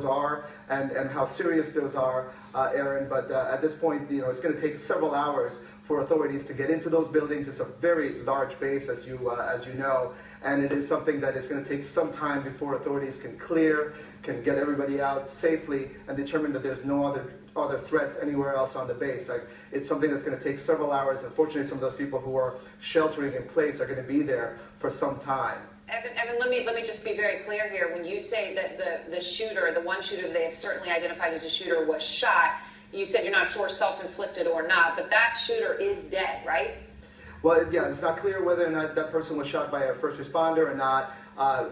those are and how serious those are, Aaron. But at this point, it's going to take several hours for authorities to get into those buildings. It's a very large base, as you know, and it is something that is going to take some time before authorities can get everybody out safely and determine that there's no other threats anywhere else on the base. It's something that's going to take several hours. Unfortunately, some of those people who are sheltering in place are going to be there for some time. Evan, let me just be very clear here. When you say that the shooter, the one shooter they have certainly identified as a shooter, was shot, you said you're not sure self-inflicted or not, but that shooter is dead, right? Well, yeah, it's not clear whether or not that person was shot by a first responder or not.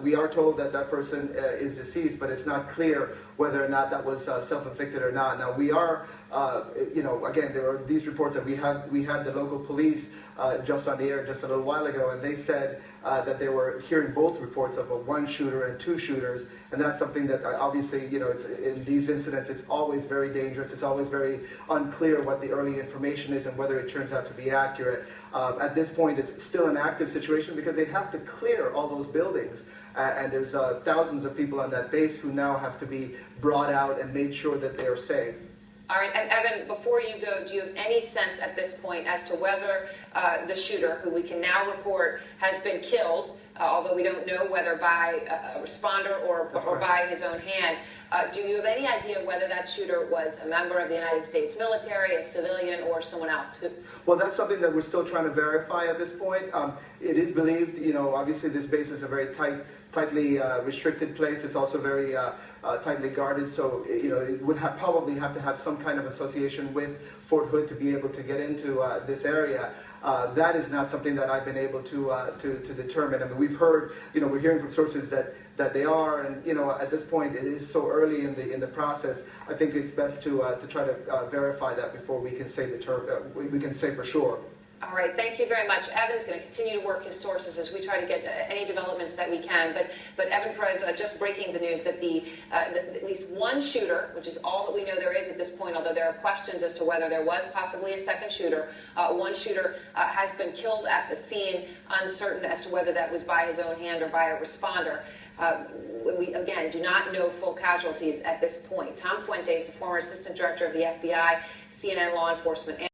We are told that that person is deceased, but it's not clear whether or not that was self-inflicted or not. Now, we are, again, there are these reports that we had the local police just on the air just a little while ago, and they said that they were hearing both reports of a one shooter and two shooters, and that's something that obviously, it's, in these incidents, it's always very dangerous. It's always very unclear what the early information is and whether it turns out to be accurate. At this point, it's still an active situation because they have to clear all those buildings. And there's thousands of people on that base who now have to be brought out and made sure that they are safe. All right, and Evan, before you go, do you have any sense at this point as to whether the shooter, who we can now report has been killed, although we don't know whether by a responder or by his own hand, do you have any idea whether that shooter was a member of the United States military, a civilian, or someone else? Well, that's something that we're still trying to verify at this point. It is believed, obviously this base is a very tightly restricted place. It's also very tightly guarded, so it would probably have to have some kind of association with Fort Hood to be able to get into this area. That is not something that I've been able to determine. I mean, we've heard, we're hearing from sources that they are, and at this point it is so early in the process. I think it's best to try to verify that before we can say we can say for sure. All right, thank you very much. Evan's going to continue to work his sources as we try to get any developments that we can. But Evan Perez, just breaking the news that at least one shooter, which is all that we know there is at this point, although there are questions as to whether there was possibly a second shooter, one shooter has been killed at the scene, uncertain as to whether that was by his own hand or by a responder. We, again, do not know full casualties at this point. Tom Fuentes, the former assistant director of the FBI, CNN law enforcement